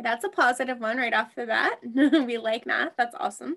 That's a positive one right off the bat. We like math. That's awesome.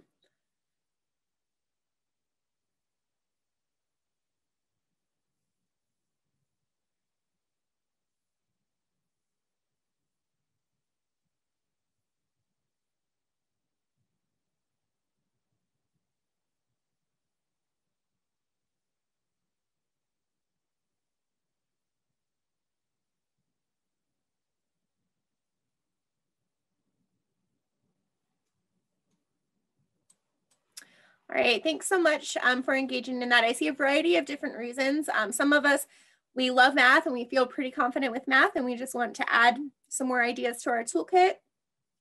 All right, thanks so much for engaging in that. I see a variety of different reasons. Some of us, we love math and we feel pretty confident with math and we just want to add some more ideas to our toolkit.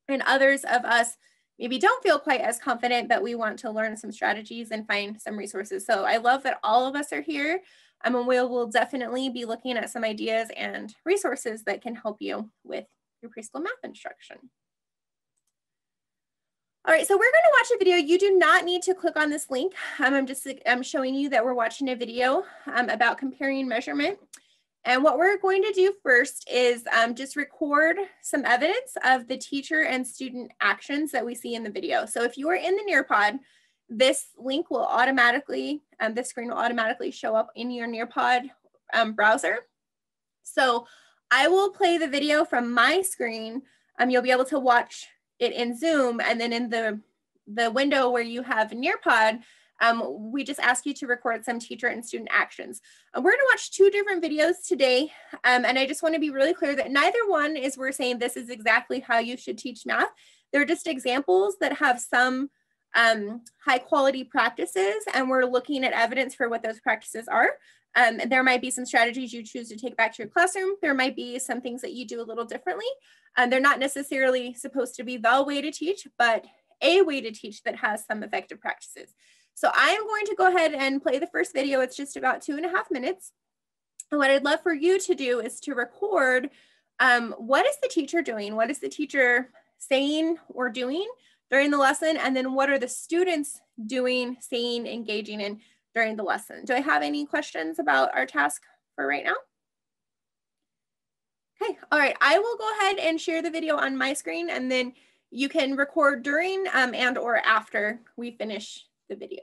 And others of us maybe don't feel quite as confident, but we want to learn some strategies and find some resources. So I love that all of us are here. And we will definitely be looking at some ideas and resources that can help you with your preschool math instruction. All right, so we're going to watch a video. You do not need to click on this link. I'm showing you that we're watching a video about comparing measurement. And what we're going to do first is just record some evidence of the teacher and student actions that we see in the video. So if you are in the Nearpod, this link will automatically, this screen will automatically show up in your Nearpod browser. So I will play the video from my screen. You'll be able to watch it in Zoom, and then in the window where you have Nearpod, we just ask you to record some teacher and student actions. We're going to watch two different videos today, and I just want to be really clear that neither one is we're saying this is exactly how you should teach math. They're just examples that have some high quality practices, and we're looking at evidence for what those practices are. There might be some strategies you choose to take back to your classroom. There might be some things that you do a little differently. They're not necessarily supposed to be the way to teach, but a way to teach that has some effective practices. So I am going to go ahead and play the first video. It's just about 2.5 minutes. And what I'd love for you to do is to record what is the teacher doing? What is the teacher saying or doing during the lesson? And then what are the students doing, saying, engaging in during the lesson? Do I have any questions about our task for right now? Okay, all right, I will go ahead and share the video on my screen, and then you can record during and or after we finish the video.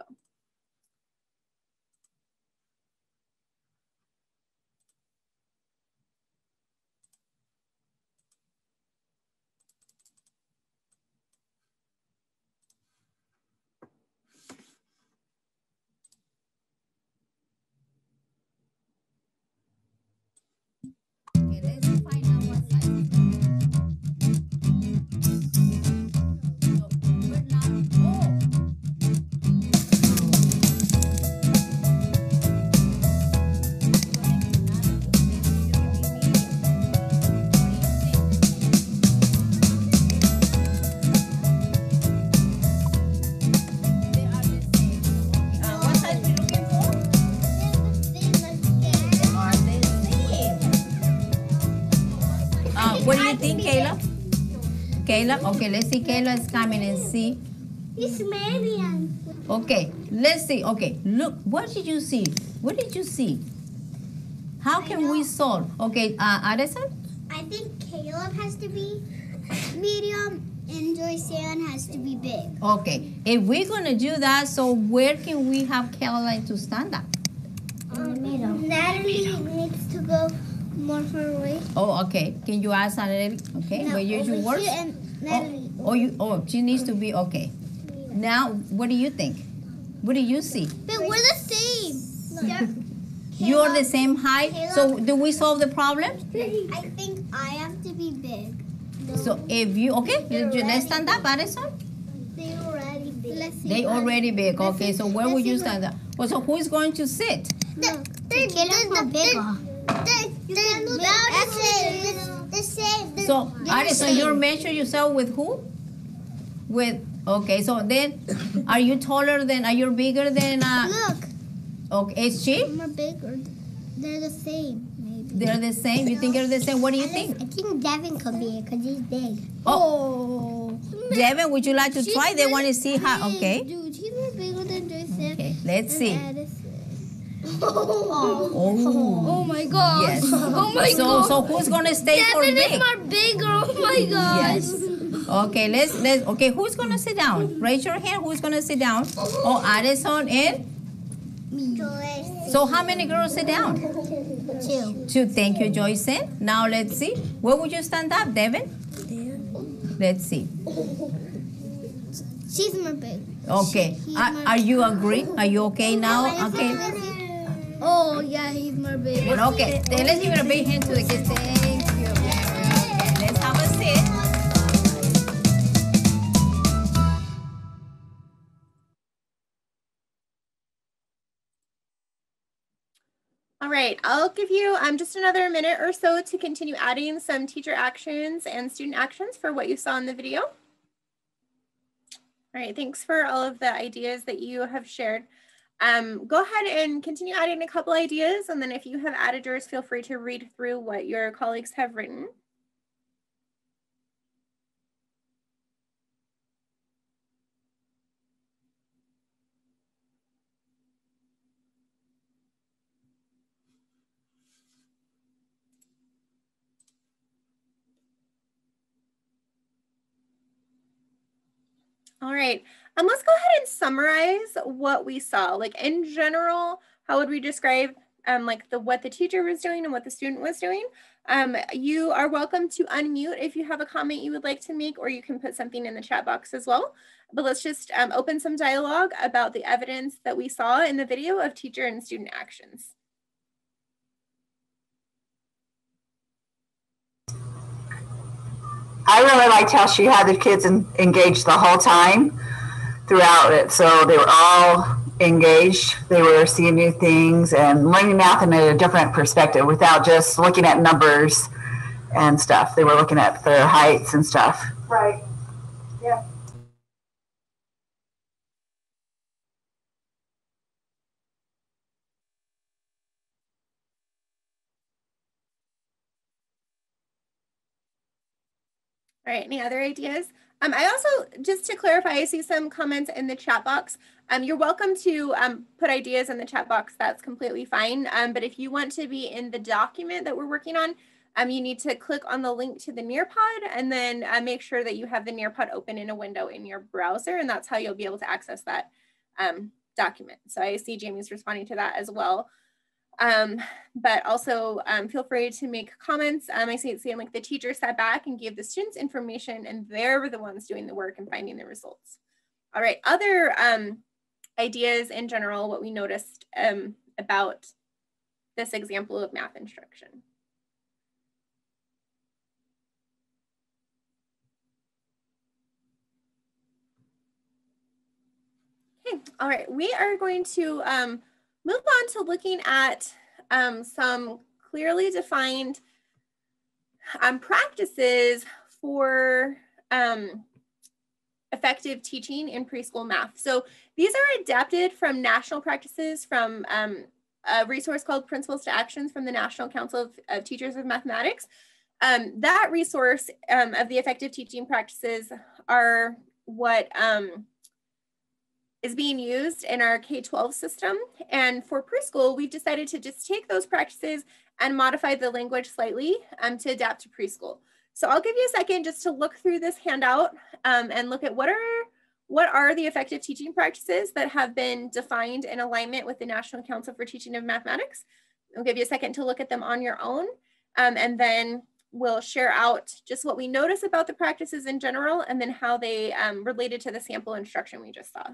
What do you think, Caleb? Caleb? Okay, let's see. Caleb is coming and see. It's Marian. Okay, let's see. Okay, look. What did you see? What did you see? How can we solve? Okay, Addison? I think Caleb has to be medium and Joyceanne has to be big. Okay, if we're going to do that, so where can we have Caroline to stand up? In the middle. Natalie needs to go more far away. Oh, okay. Can you ask Natalie? Okay, No, where you work? Natalie. She needs to be, okay. Now, what do you think? What do you see? But we're the same. Look. You're the same height, so do we solve the problem? I think I have to be big. No. So if you, okay, let's stand up, Addison. They already big. Let's see. They already big, okay, so where will you stand up? Well, so who is going to sit? The same. So, Addison, you measure yourself with who? With, okay, so then, are you taller than, are you bigger than, Look. Okay, is she? More bigger. They're the same, maybe. They're the same? You think they're the same? What do you think? I think Devin could be because he's big. Oh. Devin, would you like to try? They want to see how, okay. Dude, she's more bigger than Joseph. Okay, let's see. Oh my gosh. yes. Oh my gosh. So who's gonna stay for Devin big? is more bigger. Oh my gosh. Yes. Okay, let's okay, who's gonna sit down? Raise your hand, who's gonna sit down? Oh, Addison and Joyce. so how many girls sit down? 2. Two. Thank you, Joyce. Now let's see. Where would you stand up, Devin? Let's see. She's more big. Okay. Are you agree? Are you okay now? Okay. Oh yeah, he's more big. Okay. Then let's give it a big hand to the kids. Thank you. Okay, let's have a sit. All right, I'll give you just another minute or so to continue adding some teacher actions and student actions for what you saw in the video. All right, thanks for all of the ideas that you have shared. Go ahead and continue adding a couple ideas, and then if you have added yours, feel free to read through what your colleagues have written. All right, let's go ahead and summarize what we saw. Like in general, how would we describe like what the teacher was doing and what the student was doing? You are welcome to unmute if you have a comment you would like to make, or you can put something in the chat box as well. But let's just open some dialogue about the evidence that we saw in the video of teacher and student actions. I really liked how she had the kids engaged the whole time throughout it. So they were all engaged. They were seeing new things and learning math in a different perspective without just looking at numbers and stuff. They were looking at their heights and stuff. Right. Yeah. All right, any other ideas? I also, just to clarify, I see some comments in the chat box. You're welcome to put ideas in the chat box. That's completely fine. But if you want to be in the document that we're working on, you need to click on the link to the Nearpod and then make sure that you have the Nearpod open in a window in your browser, and that's how you'll be able to access that document. So I see Jamie's responding to that as well. But also feel free to make comments. I see it saying like the teacher sat back and gave the students information, and they were the ones doing the work and finding the results. All right, other ideas in general, what we noticed about this example of math instruction. Okay, all right, we are going to move on to looking at some clearly defined practices for effective teaching in preschool math. So these are adapted from national practices from a resource called Principles to Actions from the National Council of Teachers of Mathematics. That resource of the effective teaching practices are what is being used in our K-12 system. And for preschool, we've decided to just take those practices and modify the language slightly to adapt to preschool. So I'll give you a second just to look through this handout and look at what are the effective teaching practices that have been defined in alignment with the National Council for Teaching of Mathematics. I'll give you a second to look at them on your own, and then we'll share out just what we notice about the practices in general, and then how they related to the sample instruction we just saw.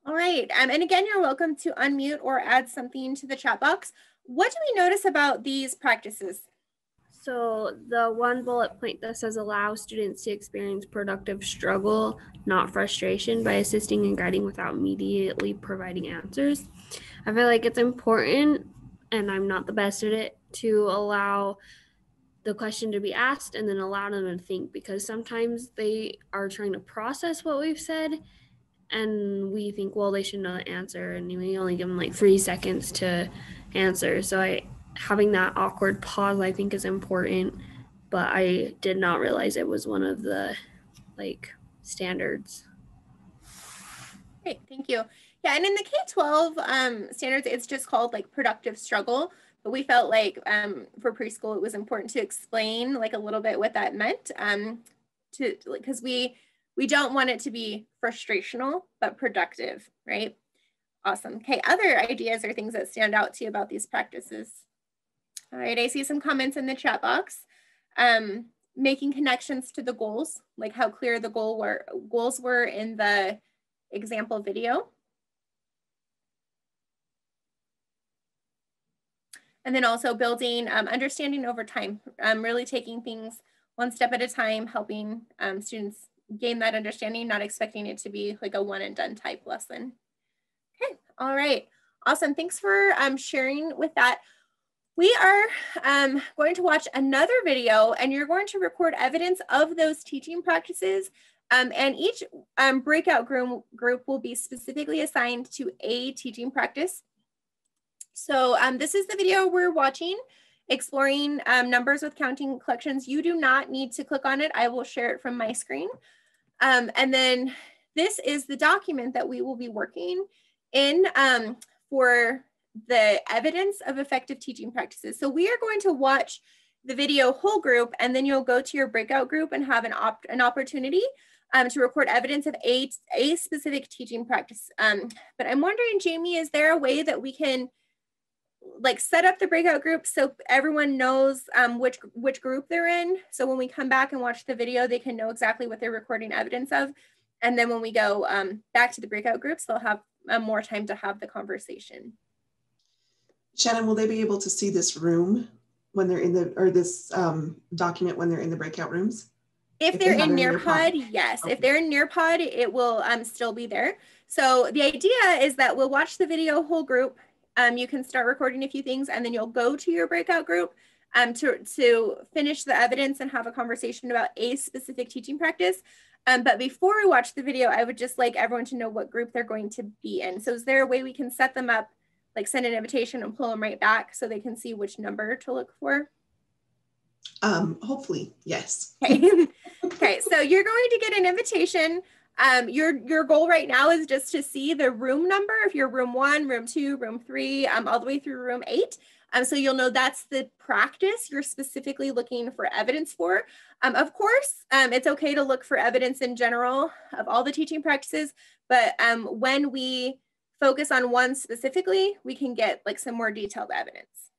All right, and again, you're welcome to unmute or add something to the chat box. What do we notice about these practices? So the one bullet point that says allow students to experience productive struggle, not frustration, by assisting and guiding without immediately providing answers. I feel like it's important, and I'm not the best at it, to allow the question to be asked and then allow them to think, because sometimes they are trying to process what we've said and we think, well, they should know the answer, and we only give them like 3 seconds to answer. So having that awkward pause, I think, is important, but I did not realize it was one of the standards. Great, thank you. Yeah, and in the K-12 standards, it's just called like productive struggle. But we felt like for preschool, it was important to explain like a little bit what that meant because we don't want it to be frustrational, but productive, right? Awesome. Okay, other ideas or things that stand out to you about these practices? All right, I see some comments in the chat box. Making connections to the goals, like how clear the goals were in the example video. And then also building understanding over time, really taking things one step at a time, helping students gain that understanding, not expecting it to be like a one and done type lesson. Okay, all right, awesome. Thanks for sharing with that. We are going to watch another video and you're going to record evidence of those teaching practices. And each breakout group will be specifically assigned to a teaching practice. So this is the video we're watching, exploring numbers with counting collections. You do not need to click on it. I will share it from my screen. And then this is the document that we will be working in for the evidence of effective teaching practices. So we are going to watch the video whole group, and then you'll go to your breakout group and have an opportunity to record evidence of a specific teaching practice. But I'm wondering, Jamie, is there a way that we can like set up the breakout group so everyone knows which group they're in? So when we come back and watch the video, they can know exactly what they're recording evidence of. And then when we go back to the breakout groups, they'll have more time to have the conversation. Shannon, will they be able to see this room when they're in the, or this document when they're in the breakout rooms? If they're in Nearpod, yes. Okay. If they're in Nearpod, it will still be there. So the idea is that we'll watch the video whole group. You can start recording a few things and then you'll go to your breakout group to finish the evidence and have a conversation about a specific teaching practice. But before we watch the video, I would just like everyone to know what group they're going to be in. So is there a way we can set them up, like send an invitation and pull them right back so they can see which number to look for? Hopefully, yes. Okay. Okay, so you're going to get an invitation. Your goal right now is just to see the room number, if you're room 1, room 2, room 3, all the way through room 8. So you'll know that's the practice you're specifically looking for evidence for. Of course, it's okay to look for evidence in general of all the teaching practices, but when we focus on one specifically, we can get like some more detailed evidence.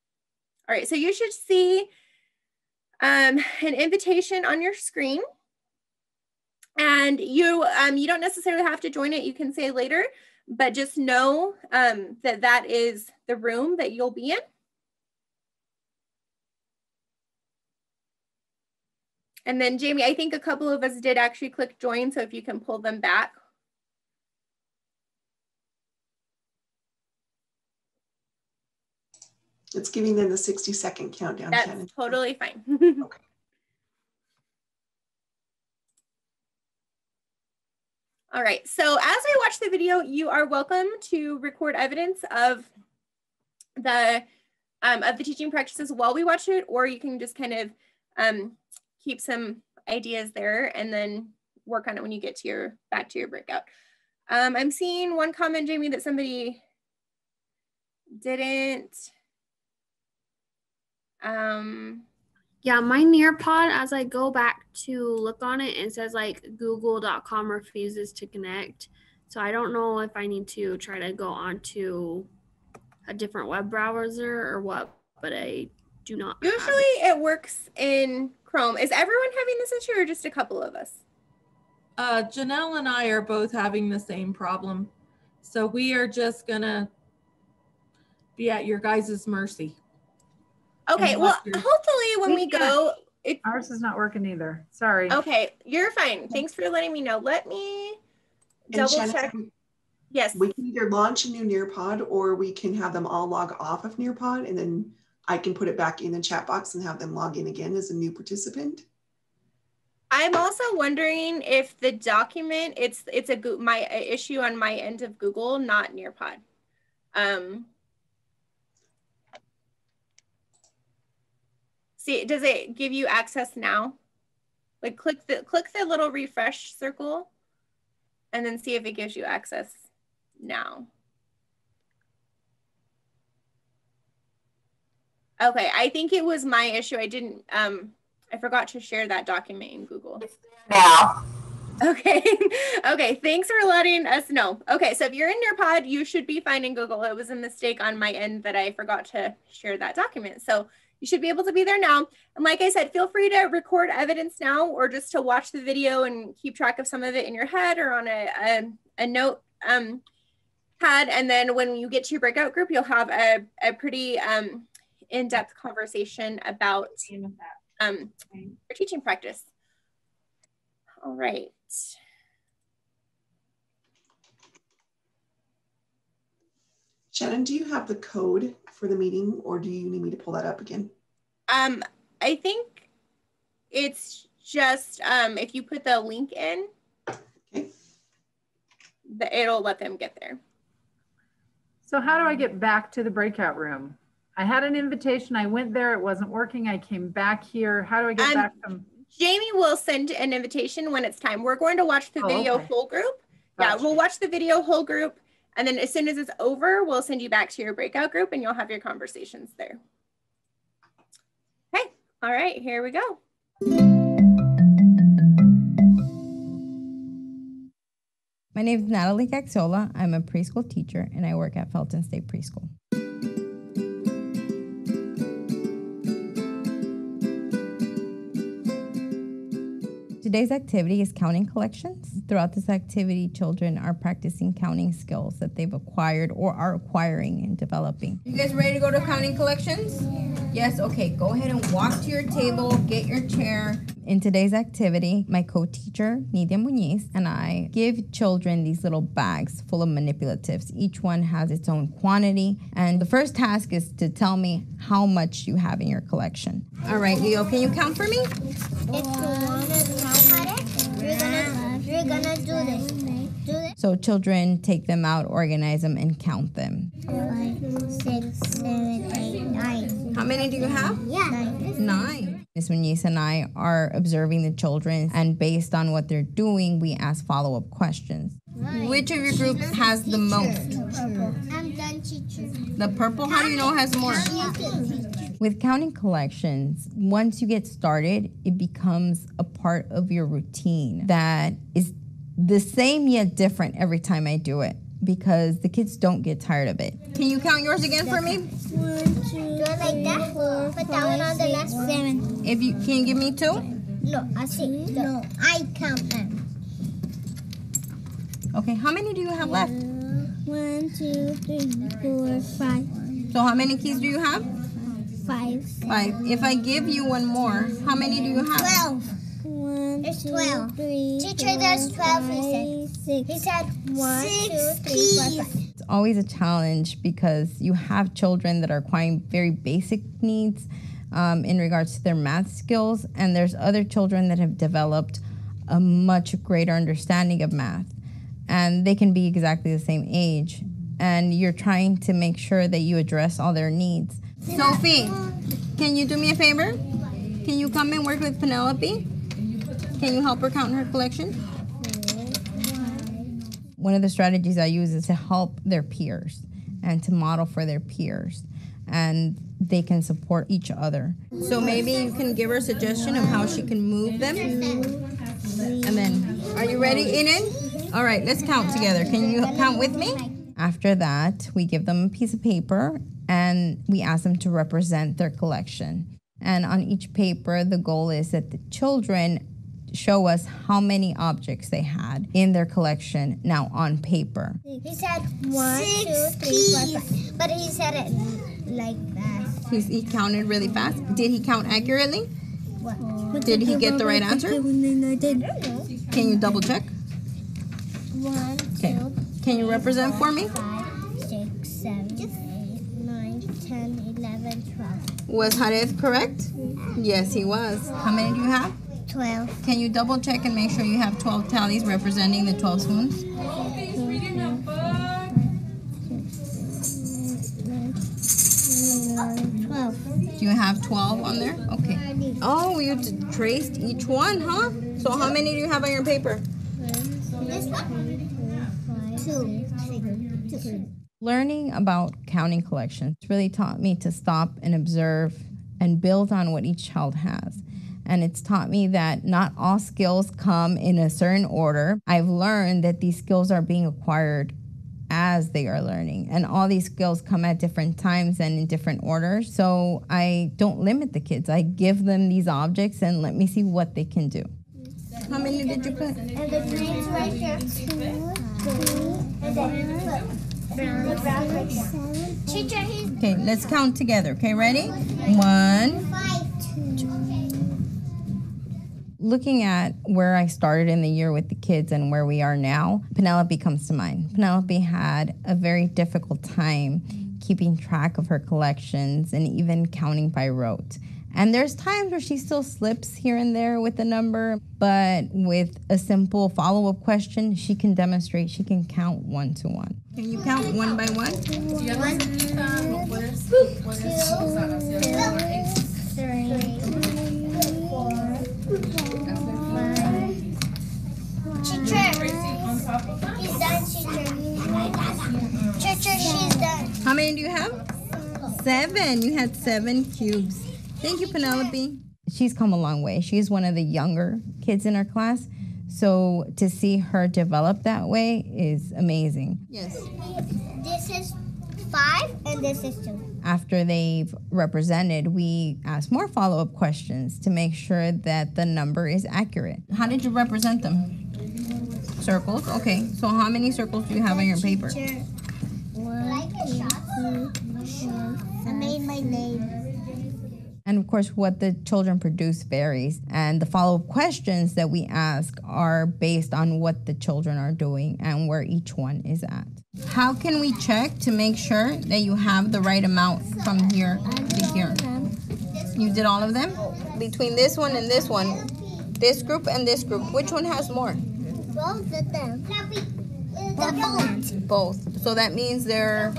All right, so you should see an invitation on your screen. And you don't necessarily have to join it. You can say later, but just know that is the room that you'll be in. And then Jamie, I think a couple of us did actually click join. So if you can pull them back. It's giving them the 60-second countdown. That's Shannon. Totally fine. Okay. All right, so as we watch the video, you are welcome to record evidence of the teaching practices while we watch it, or you can just kind of keep some ideas there and then work on it when you get to back to your breakout. I'm seeing one comment, Jamie, that somebody didn't. Yeah, my Nearpod, as I go back to look on it, it says like google.com refuses to connect. So I don't know if I need to try to go onto a different web browser or what, but I do not. Usually it works in Chrome. Is everyone having this issue or just a couple of us? Janelle and I are both having the same problem. So we are just gonna be at your guys' mercy. Okay, well, hopefully when we go, ours is not working either. Sorry. Okay, you're fine. Thanks for letting me know. Let me double check. Yes. We can either launch a new Nearpod or we can have them all log off of Nearpod and then I can put it back in the chat box and have them log in again as a new participant. I'm also wondering if the document, it's my issue on my end of Google, not Nearpod. See, does it give you access now? Like click the little refresh circle and then see if it gives you access now. Okay, I think it was my issue. I didn't, I forgot to share that document in Google. Now. Okay, okay, thanks for letting us know. Okay, so if you're in Nearpod, you should be fine in Google. It was a mistake on my end that I forgot to share that document. So you should be able to be there now. And like I said, feel free to record evidence now or just to watch the video and keep track of some of it in your head or on a note pad. And then when you get to your breakout group, you'll have a pretty in-depth conversation about your teaching practice. All right. Shannon, do you have the code for the meeting or do you need me to pull that up again? I think it's just if you put the link in, okay, it'll let them get there. So how do I get back to the breakout room? I had an invitation. I went there. It wasn't working. I came back here. How do I get back from? Jamie will send an invitation when it's time. We're going to watch the video whole group. Gotcha. Yeah, we'll watch the video whole group. And then as soon as it's over, we'll send you back to your breakout group and you'll have your conversations there. Okay, all right, here we go. My name is Natalie Gaxiola. I'm a preschool teacher and I work at Felton State Preschool. Today's activity is counting collections. Throughout this activity, children are practicing counting skills that they've acquired or are acquiring and developing. You guys ready to go to counting collections? Yes, okay, go ahead and walk to your table, get your chair. In today's activity, my co-teacher, Nidia Muñiz, and I give children these little bags full of manipulatives. Each one has its own quantity. And the first task is to tell me how much you have in your collection. All right, Leo, can you count for me? If you want to count it, you're gonna do this. Do this. So children take them out, organize them, and count them. 5, 6, 7, 8, 9. How many do you have? Yeah. 9. Ms. Muñiz and I are observing the children, and based on what they're doing, we ask follow-up questions. Right. Which of your group has the most? I'm done teaching. The purple? How do you know has more? With counting collections, once you get started, it becomes a part of your routine that is the same yet different every time I do it, because the kids don't get tired of it. Can you count yours again for me? 1, 2, 3, like that. 4, put that one on the last 7. Can you give me 2? No, I see. No, I count them. Okay, how many do you have left? 1, 2, 3, 4, 5. So how many keys do you have? 5. 5. If I give you one more, how many do you have? 12. 1, there's 12. 3, teacher, there's 12. He said 1, 2, 3, 4, 5. It's always a challenge because you have children that are acquiring very basic needs in regards to their math skills, and there's other children that have developed a much greater understanding of math, and they can be exactly the same age, and you're trying to make sure that you address all their needs. Sophie, can you do me a favor? Can you come and work with Penelope? Can you help her count her collection? One of the strategies I use is to help their peers and to model for their peers, and they can support each other. So maybe you can give her a suggestion of how she can move them. And then, are you ready, Eden? All right, let's count together. Can you count with me? After that, we give them a piece of paper and we ask them to represent their collection. And on each paper, the goal is that the children show us how many objects they had in their collection now on paper. He said 1, 2, 3, 4, 5. But he said it like that. He counted really fast. Did he count accurately? What? Did he get the right answer? I did. Can you double check? 1, 2. Can you represent for me? 5, 6, 7, 8, 9, 10, 11, 12. Was Jareth correct? Yes, he was. How many do you have? 12. Can you double check and make sure you have 12 tallies representing the 12 spoons? 12. Do you have 12 on there? Okay. Oh, you traced each one, huh? So how many do you have on your paper? This one? 2. Learning about counting collections really taught me to stop and observe and build on what each child has. And it's taught me that not all skills come in a certain order. I've learned that these skills are being acquired as they are learning. And all these skills come at different times and in different orders. So I don't limit the kids. I give them these objects and let me see what they can do. How many did you put? And the name's right here. 2, 3, and then the brown right there. Teacher, he's Okay, let's count together. Okay, ready? 1. 5, 2. Looking at where I started in the year with the kids and where we are now, Penelope comes to mind. Penelope had a very difficult time keeping track of her collections and even counting by rote. And there's times where she still slips here and there with a number, but with a simple follow-up question, she can demonstrate she can count 1 to 1. Can you count 1 by 1? He's done, teacher, she's done. How many do you have? 7. You had 7 cubes. Thank you, Penelope. She's come a long way. She's one of the younger kids in our class. So to see her develop that way is amazing. Yes. This is 5 and this is 2. After they've represented, we ask more follow-up questions to make sure that the number is accurate. How did you represent them? Circles? Okay. So how many circles do you have on your paper? 1, 2, 3, 4. I made my name. And of course, what the children produce varies. And the follow-up questions that we ask are based on what the children are doing and where each one is at. How can we check to make sure that you have the right amount from here to here? You did all of them? Between this one and this one, this group and this group, which one has more? Both of them. Both. So that means they're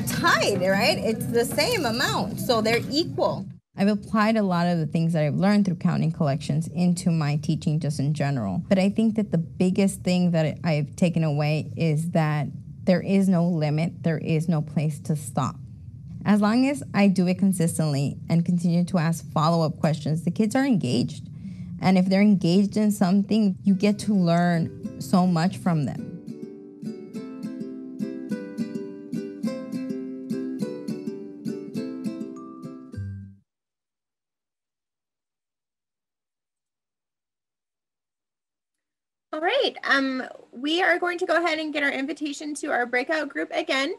tied, right? It's the same amount, so they're equal. I've applied a lot of the things that I've learned through counting collections into my teaching just in general. But I think that the biggest thing that I've taken away is that there is no limit, there is no place to stop. As long as I do it consistently and continue to ask follow-up questions, the kids are engaged. And if they're engaged in something, you get to learn so much from them. All right, we are going to go ahead and get our invitation to our breakout group again.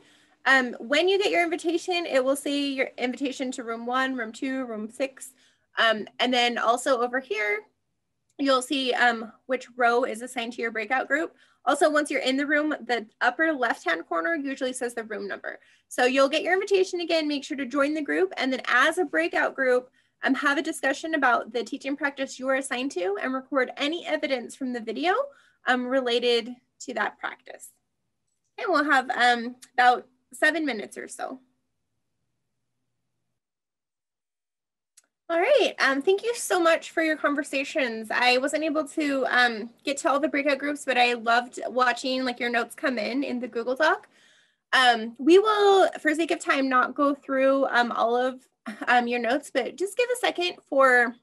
When you get your invitation, it will say your invitation to room 1, room 2, room 6. And then also over here, you'll see which row is assigned to your breakout group. Also, once you're in the room, the upper left-hand corner usually says the room number. So you'll get your invitation again, make sure to join the group. And then as a breakout group, have a discussion about the teaching practice you are assigned to and record any evidence from the video related to that practice. And we'll have about 7 minutes or so. All right, thank you so much for your conversations. I wasn't able to get to all the breakout groups, but I loved watching like your notes come in the Google Doc. We will, for sake of time, not go through all of your notes, but just give a second for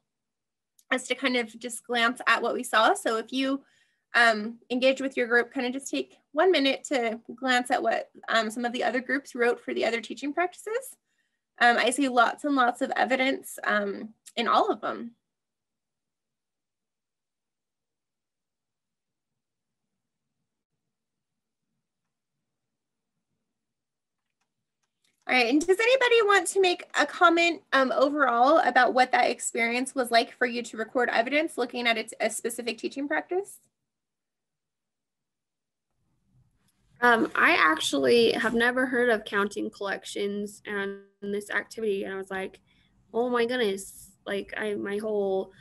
us to kind of just glance at what we saw. So if you engage with your group, kind of just take 1 minute to glance at what some of the other groups wrote for the other teaching practices. I see lots and lots of evidence in all of them. All right, and does anybody want to make a comment overall about what that experience was like for you to record evidence looking at a specific teaching practice? I actually have never heard of counting collections and this activity, and I was like, oh my goodness, like my whole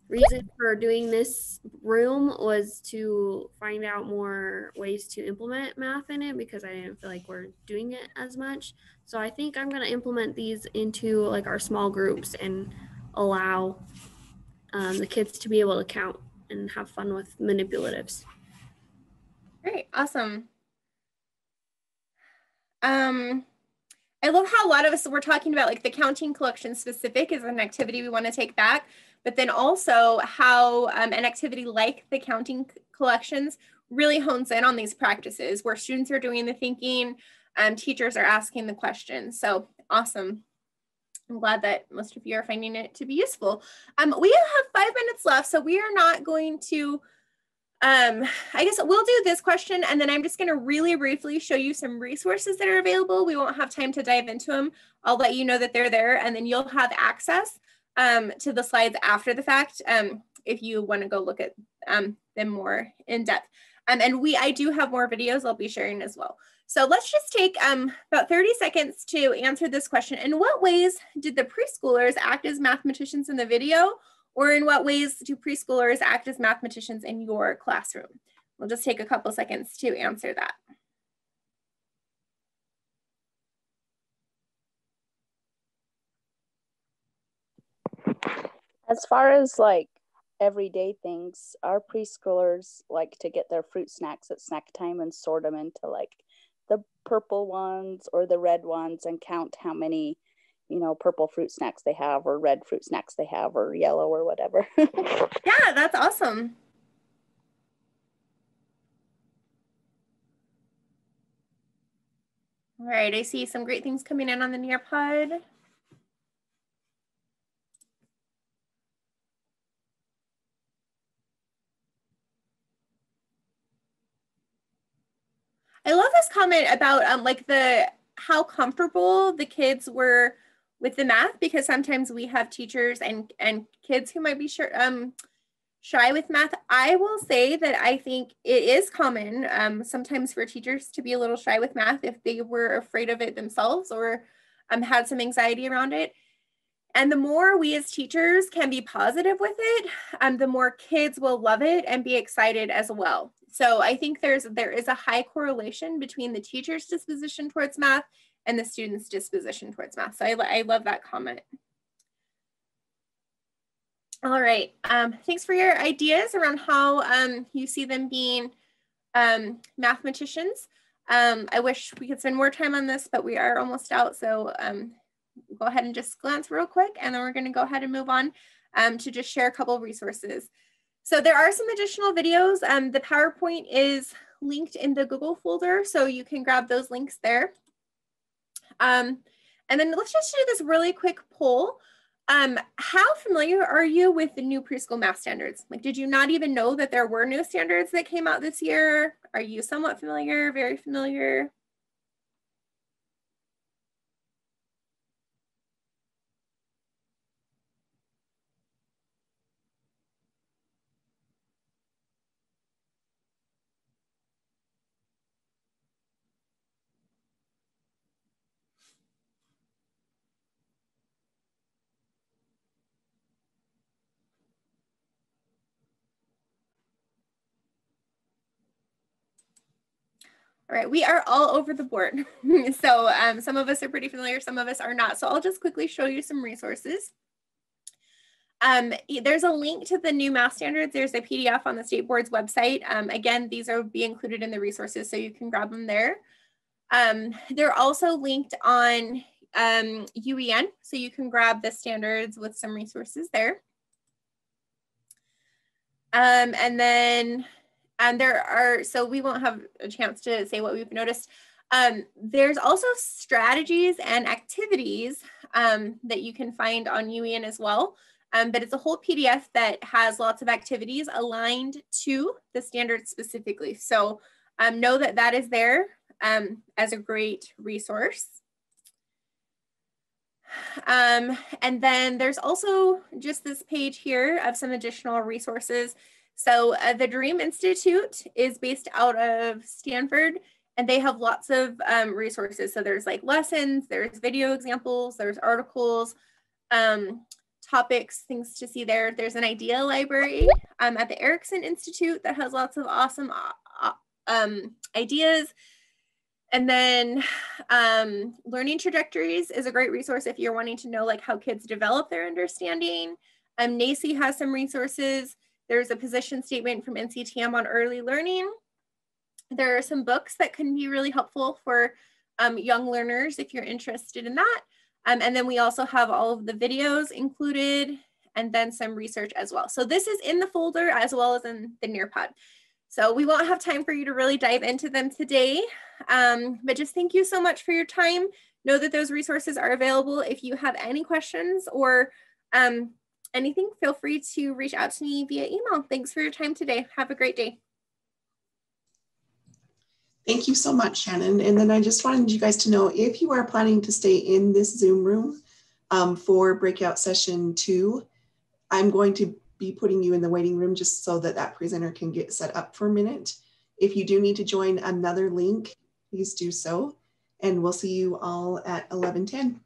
reason for doing this room was to find out more ways to implement math in it because I didn't feel like we're doing it as much. So I think I'm going to implement these into like our small groups and allow the kids to be able to count and have fun with manipulatives. Great, awesome. I love how a lot of us, we're talking about like the counting collection specific is an activity we want to take back, but then also how an activity like the counting collections really hones in on these practices where students are doing the thinking, teachers are asking the questions. So awesome. I'm glad that most of you are finding it to be useful. We have 5 minutes left, so we are not going to, I guess we'll do this question, and then I'm just going to really briefly show you some resources that are available. We won't have time to dive into them. I'll let you know that they're there, and then you'll have access to the slides after the fact if you want to go look at them more in depth. And I do have more videos I'll be sharing as well. So let's just take about 30 seconds to answer this question. In what ways did the preschoolers act as mathematicians in the video? Or in what ways do preschoolers act as mathematicians in your classroom? We'll just take a couple seconds to answer that. As far as like everyday things, our preschoolers like to get their fruit snacks at snack time and sort them into like the purple ones or the red ones and count how many, you know, purple fruit snacks they have or red fruit snacks they have or yellow or whatever. Yeah, that's awesome. All right, I see some great things coming in on the Nearpod. I love this comment about like how comfortable the kids were with the math, because sometimes we have teachers and kids who might be shy with math. I will say that I think it is common sometimes for teachers to be a little shy with math if they were afraid of it themselves or had some anxiety around it. And the more we as teachers can be positive with it, the more kids will love it and be excited as well. So I think there is a high correlation between the teacher's disposition towards math and the student's disposition towards math. So I love that comment. All right, thanks for your ideas around how you see them being mathematicians. I wish we could spend more time on this, but we are almost out. So go ahead and just glance real quick, and then we're going to go ahead and move on to just share a couple of resources. So there are some additional videos. The PowerPoint is linked in the Google folder, so you can grab those links there. And then let's just do this really quick poll. How familiar are you with the new preschool math standards? Like, did you not even know that there were new standards that came out this year? Are you somewhat familiar, very familiar? All right, we are all over the board. So some of us are pretty familiar, some of us are not. So I'll just quickly show you some resources. There's a link to the new math standards. There's a PDF on the state board's website. Again, these will be included in the resources, so you can grab them there. They're also linked on UEN, so you can grab the standards with some resources there. And then there are, so we won't have a chance to say what we've noticed. There's also strategies and activities that you can find on UEN as well. But it's a whole PDF that has lots of activities aligned to the standards specifically. So know that that is there as a great resource. And then there's also just this page here of some additional resources. So the Dream Institute is based out of Stanford, and they have lots of resources. So there's like lessons, there's video examples, there's articles, topics, things to see there. There's an idea library at the Erickson Institute that has lots of awesome ideas. And then Learning Trajectories is a great resource if you're wanting to know like how kids develop their understanding. NACCE has some resources. There's a position statement from NCTM on early learning. There are some books that can be really helpful for young learners if you're interested in that. And then we also have all of the videos included and then some research as well. So this is in the folder as well as in the Nearpod. So we won't have time for you to really dive into them today, but just thank you so much for your time. Know that those resources are available. If you have any questions or anything, feel free to reach out to me via email. Thanks for your time today. Have a great day. Thank you so much, Shannon. And then I just wanted you guys to know, if you are planning to stay in this Zoom room for breakout session 2, I'm going to be putting you in the waiting room just so that that presenter can get set up for a minute. If you do need to join another link, please do so. And we'll see you all at 11:10.